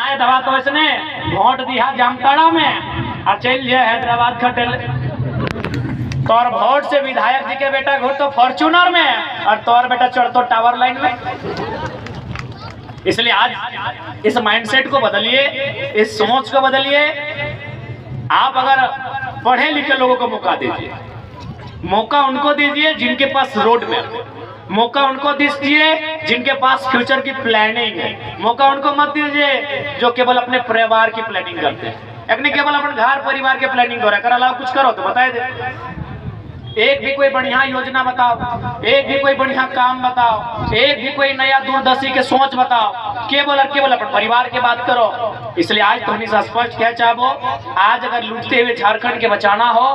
बनाए दवा तो इसने वोट दिया जामताड़ा में और चल जाए हैदराबाद खटेल। तोर वोट से विधायक जी के बेटा घुर तो फॉर्च्यूनर में और तोर बेटा चढ़ तो टावर लाइन में। इसलिए आज इस माइंडसेट को बदलिए, इस सोच को बदलिए। आप अगर पढ़े लिखे लोगों को मौका दीजिए, मौका उनको दीजिए जिनके पास रोड मैप, मौका उनको दीजिए जिनके पास फ्यूचर की प्लानिंग है। मौका उनको मत दीजिए जो केवल अपने परिवार की प्लानिंग करते हैं। एक केवल अपने घर परिवार के प्लानिंग करो, अगर अलावा कुछ करो तो बताए दे। एक भी कोई बढ़िया योजना बताओ, एक भी कोई बढ़िया काम बताओ, एक भी कोई नया दूरदर्शी के सोच बताओ, केवल और केवल अपने परिवार की बात करो। इसलिए आज तो हमेशा स्पष्ट कह चाहो, आज अगर लूटते हुए झारखंड के बचाना हो,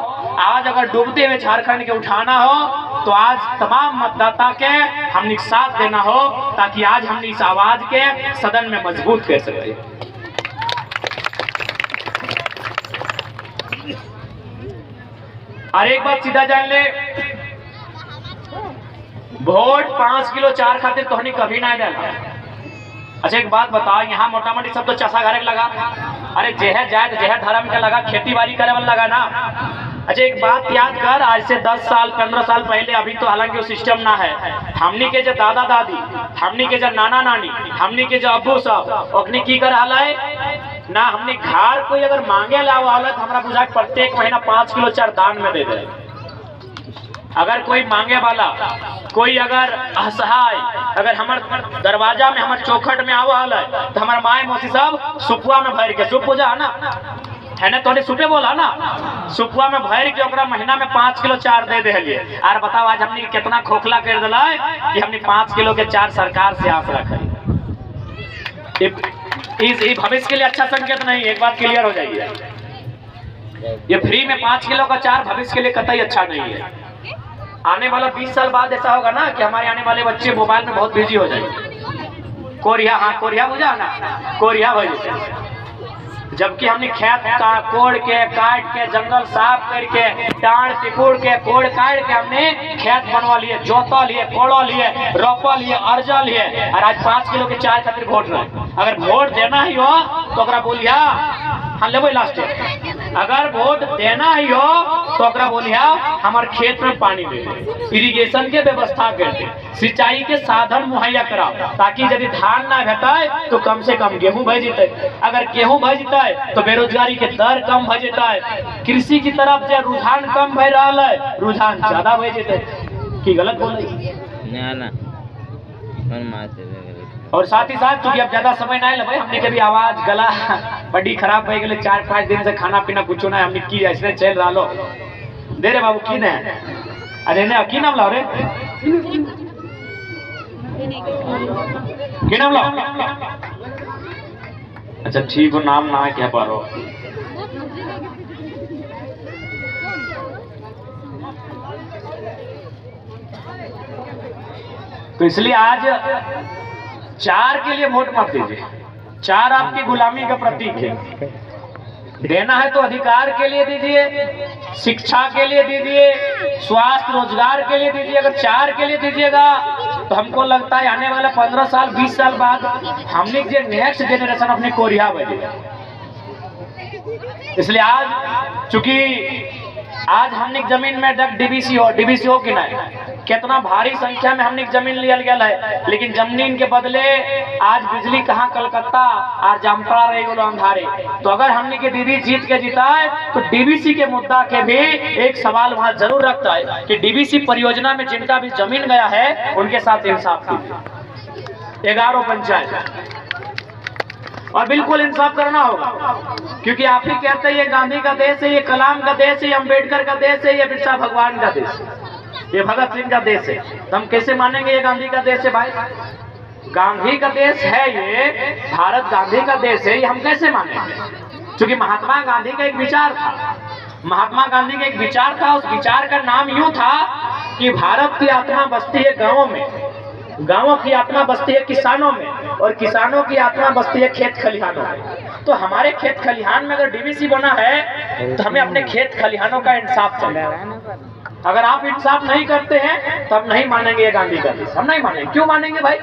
आज अगर डूबते हुए झारखंड के उठाना हो, तो आज तमाम मतदाता के हमने साथ देना हो, ताकि आज हमने इस आवाज के सदन में मजबूत कर सके। और एक बात सीधा जान ले, वोट 5 किलो 4 खातिर तो हमने कभी ना डाला। अच्छा एक बात बताओ, यहाँ मोटा मोटी सब तो चसा घरे लगा, अरे जेह जाए तो जेह धर्म का लगा, खेती बाड़ी करे वाला लगा ना। अच्छा एक बात याद कर, आज से 10 साल 15 साल पहले, अभी तो हालांकि वो सिस्टम ना है, हमनी के जो दादा दादी, हमनी के जो नाना नानी, हमनी के जो अब्बू साहब ओखनी की कर रहा है ना, हमने घर कोई अगर मांगे लावा हालत हमरा बुझा प्रत्येक महीना 5 किलो 4 दान में दे दे। अगर कोई मांगे वाला, कोई अगर असहाय, अगर हमार दरवाजा में हमार चौखट में आवा हाल है, तो हमारे माए मौसी साहब सुपुआ में भर के, सुप पूजा है ना तोड़े सुपे बोला ना, सुपुआ में भर के ओकरा महीना में 5 किलो 4 दे दिए। और बताओ आज हमने कितना खोखला कर दिला है कि हमने 5 किलो के 4 सरकार से आस रखे। इस भविष्य के लिए अच्छा संकेत नहीं, एक बात क्लियर हो जाएगी। ये फ्री में 5 किलो का 4 भविष्य के लिए कतई अच्छा नहीं है। आने वाला 20 साल बाद ऐसा होगा ना कि हमारे आने वाले बच्चे मोबाइल में बहुत बिजी हो जाएंगे। कोरिया, हाँ कोरिया बुझा ना, कोरिया भाई, जबकि हमने खेत का कोड़ के काट के जंगल साफ करके टाड़ टिकुड़ के कोड़ काट के हमने खेत बनवा लिए, जोता लिए, कोड़ा लिए, रोपा लिए, अर्जा लिए, और आज 5 किलो के 4 खातिर वोट रहे। अगर वोट देना ही हो तो अगर बोलिया हाँ ले लास्ट, अगर वोट देना ही हो तो अगर बोलिया हमारे खेत में पानी दे, इरिगेशन के व्यवस्था कर दे, सिंचाई के साधन मुहैया कराओ, ताकि यदि धान ना भेटे तो कम से कम गेहूं भज जेते, अगर गेहूं भज जेते तो बेरोजगारी के दर कम भज जेते, कृषि की तरफ से रुझान कम भय रहा है, रुझान ज्यादा भज जेते। की गलत बोल रही ना। और साथ ही साथ चूंकि अब ज्यादा समय ना लगे, हमने कभी आवाज गला बड़ी खराब हो गई, 4-5 दिन से खाना पीना कुछ ना हमने की ऐसे चल रहा लो। दे रे बाबू की ने, अरे ने की नाम लाओ रे, की नाम लाओ। अच्छा ठीक हो, नाम ना कह पा रहा। तो इसलिए आज 4 के लिए वोट मत दीजिए। 4 आपकी गुलामी का प्रतीक है। देना है तो अधिकार के लिए दीजिए, शिक्षा के लिए दीजिए, स्वास्थ्य रोजगार के लिए दीजिए। अगर 4 के लिए दीजिएगा तो हमको लगता है आने वाला 15 साल 20 साल बाद हमने जो नेक्स्ट जनरेशन अपने कोरिया बनेगा। इसलिए आज चूंकि आज हमने जमीन में डीबीसी हो कि नहीं, कितना भारी संख्या में हमने जमीन लिया गया है, लेकिन जमीन के बदले आज बिजली कहाँ कलकत्ता और जामताड़ा रही बोलो अंधारे। तो अगर हमने के दीदी जीत के जीता है तो डीबीसी के मुद्दा के भी एक सवाल वहां जरूर रखता है कि डीबीसी परियोजना में जिनका भी जमीन गया है उनके साथ इंसाफ कीजिए। 11 पंचायत और बिल्कुल इंसाफ करना होगा, क्योंकि आप ही कहते हैं ये गांधी का देश है, ये कलाम का देश है, ये अम्बेडकर का देश है, ये बिरसा भगवान का देश है, ये भगत सिंह का देश है। तो हम कैसे मानेंगे ये गांधी का देश है? भाई गांधी का देश है, ये भारत गांधी का देश है, ये हम कैसे मानेंगे? क्योंकि महात्मा गांधी का एक विचार था, महात्मा गांधी का एक विचार था, उस विचार का नाम यूं था कि भारत की आत्मा बसती है गाँवों में, गाँवों की आत्मा बसती है किसानों में, और किसानों की आत्मा बसती है खेत खलिहानों में। तो हमारे खेत खलिहान में अगर डीबीसी बना है तो हमें अपने खेत खलिहानों का इंसाफ चाहिए। अगर आप इंसाफ नहीं करते हैं तो हम नहीं मानेंगे ये गांधी का देश, हम नहीं मानेंगे। क्यों मानेंगे भाई?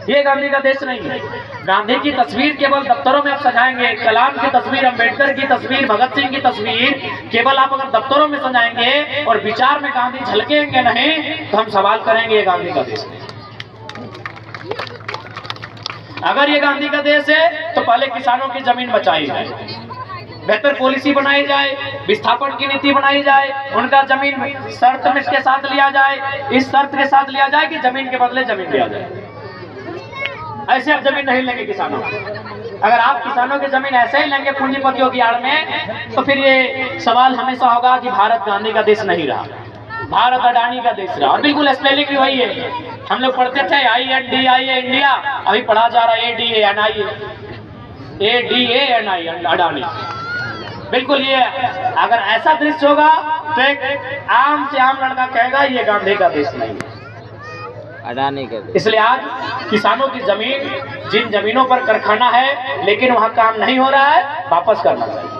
ये गांधी का देश नहीं है। गांधी की तस्वीर केवल दफ्तरों में आप सजाएंगे, कलाम की तस्वीर, अंबेडकर की तस्वीर, भगत सिंह की तस्वीर केवल आप अगर दफ्तरों में सजाएंगे और विचार में गांधी झलकेंगे नहीं, तो हम सवाल करेंगे ये गांधी का देश है। अगर ये गांधी का देश है तो पहले किसानों की जमीन बचाई जाए, बेहतर पॉलिसी बनाई जाए, विस्थापन की नीति बनाई जाए, उनका जमीन शर्त में इसके साथ लिया जाए, इस शर्त के साथ लिया जाए कि जमीन के बदले जमीन दिया जाए। ऐसे आप जमीन नहीं लेंगे किसानों की। अगर आप किसानों की जमीन ऐसे ही लेंगे पूंजीपतियों की आड़ में, तो फिर ये सवाल हमेशा होगा कि भारत गांधी का देश नहीं रहा, भारत अडानी का देश रहा। और बिल्कुल स्पेलिंग भी वही है। हम लोग पढ़ते थे INDIA इंडिया, अभी पढ़ा जा रहा है ADANI अडानी। बिल्कुल ये अगर ऐसा दृश्य होगा तो एक आम से आम लड़का कहेगा ये गांधी का देश नहीं है, अडानी का देश। इसलिए आज किसानों की जमीन, जिन जमीनों पर कारखाना है लेकिन वहां काम नहीं हो रहा है, वापस करना चाहिए।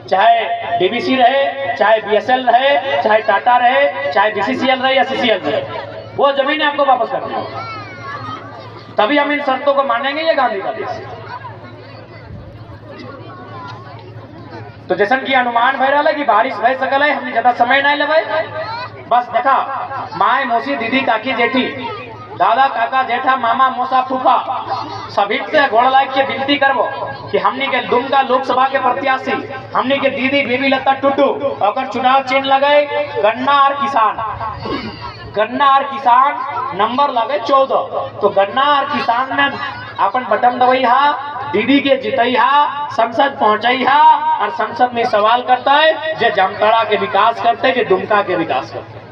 चाहे DBC रहे, चाहे BSL रहे, चाहे टाटा रहे, चाहे BCCL रहे या CCL रहे, वो जमीनें आपको वापस करनी होगी, तभी हम इन शर्तों को मानेंगे ये गांधी का देश। तो जैसन की अनुमान भय रहा है कि बारिश भय सकल है, हमने ज्यादा समय नहीं लगे, बस देखा माए मौसी दीदी काकी जेठी दादा काका जेठा मामा मौसा फूफा सभी से गोड़ लाग के विनती करबो कि हमनी के दुमका लोकसभा के प्रत्याशी, हमनी के दीदी बेबी लता टुटू अगर चुनाव चिन्ह लगे गन्ना और किसान, गन्ना और किसान नंबर लगे 14, तो गन्ना और किसान में अपन बटन दबाई हा, दीदी के जितई हा, संसद पहुंचाई हा और संसद में सवाल करता है जे जामताड़ा के विकास करते, जे दुमका के विकास करते।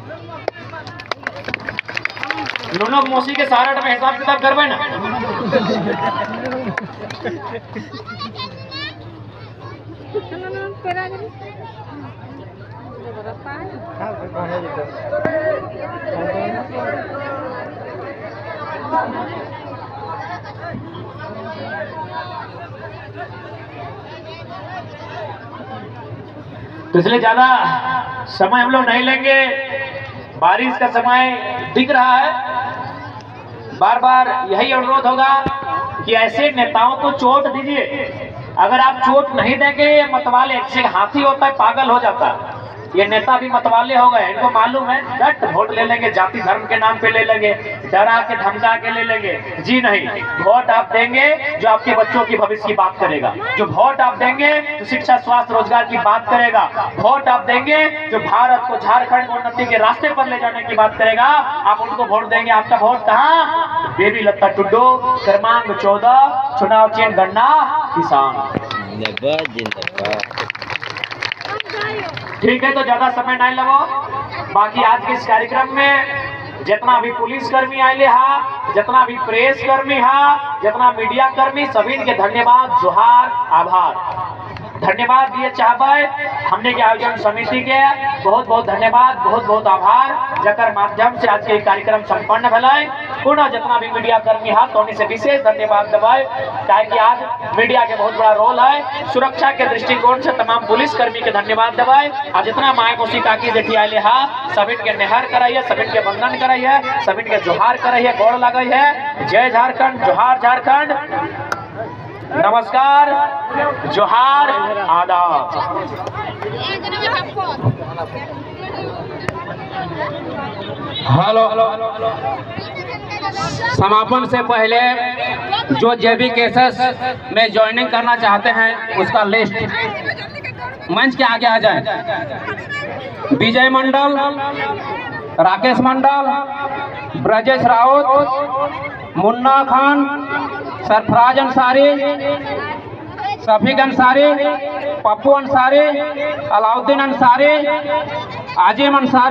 दोनों मौसी के सारठ में हिसाब किताब करवे ना। तो इसलिए ज्यादा समय हम लोग नहीं लेंगे, बारिश का समय दिख रहा है। बार बार यही अनुरोध होगा कि ऐसे नेताओं को चोट दीजिए। अगर आप चोट नहीं देंगे, ये मतवाले, जैसे हाथी होता है पागल हो जाता है, ये नेता भी मतवाले हो गए। इनको मालूम है झट वोट ले लेंगे, जाति धर्म के नाम पे ले लेंगे, डरा के धमका के ले लेंगे। जी नहीं, वोट आप देंगे जो आपके बच्चों की भविष्य की बात करेगा, जो वोट आप देंगे जो शिक्षा स्वास्थ्य रोजगार की बात करेगा, वोट आप देंगे जो भारत को झारखंड को उन्नति के रास्ते पर ले जाने की बात करेगा, आप उनको वोट देंगे। आपका वोट कहाँ? बेबी लता टुड्डू, क्रमांक 14, चुनाव चिन्ह गन्ना किसान। ठीक है, तो ज्यादा समय नहीं लगो। बाकी आज के इस कार्यक्रम में जितना भी पुलिस कर्मी आए हा, जितना भी प्रेस कर्मी हा, जितना मीडिया कर्मी, सभी के धन्यवाद, जोहार, आभार, धन्यवाद दिए चाहबे। हमने के आयोजन समिति के बहुत बहुत धन्यवाद, बहुत बहुत आभार, जकर माध्यम से आज के कार्यक्रम संपन्न भलाई। पुनः जितना भी मीडिया कर्मी हा तो उन्हीं से विशेष धन्यवाद दबाए, क्या कि आज मीडिया के बहुत बड़ा रोल है। सुरक्षा के दृष्टिकोण से तमाम पुलिस कर्मी के धन्यवाद दबाए। आज जितना माए मौसी काकी जेठी आए हा, सभी के निहार कराइए, सभी के वंदन कराइए, सभी के जोहार कराइए, गोड़ लगे है। जय झारखंड, जोहार झारखंड, नमस्कार, जोहार, आदाब। हेलो, समापन से पहले जो जेबी केसेस में ज्वाइनिंग करना चाहते हैं उसका लिस्ट मंच के आगे आ जाए। विजय मंडल, राकेश मंडल, ब्रजेश राउत, मुन्ना खान, सरफराज अंसारी, शफीक अंसारी, पप्पू अंसारी, अलाउद्दीन अंसारी, आजिम अंसारी।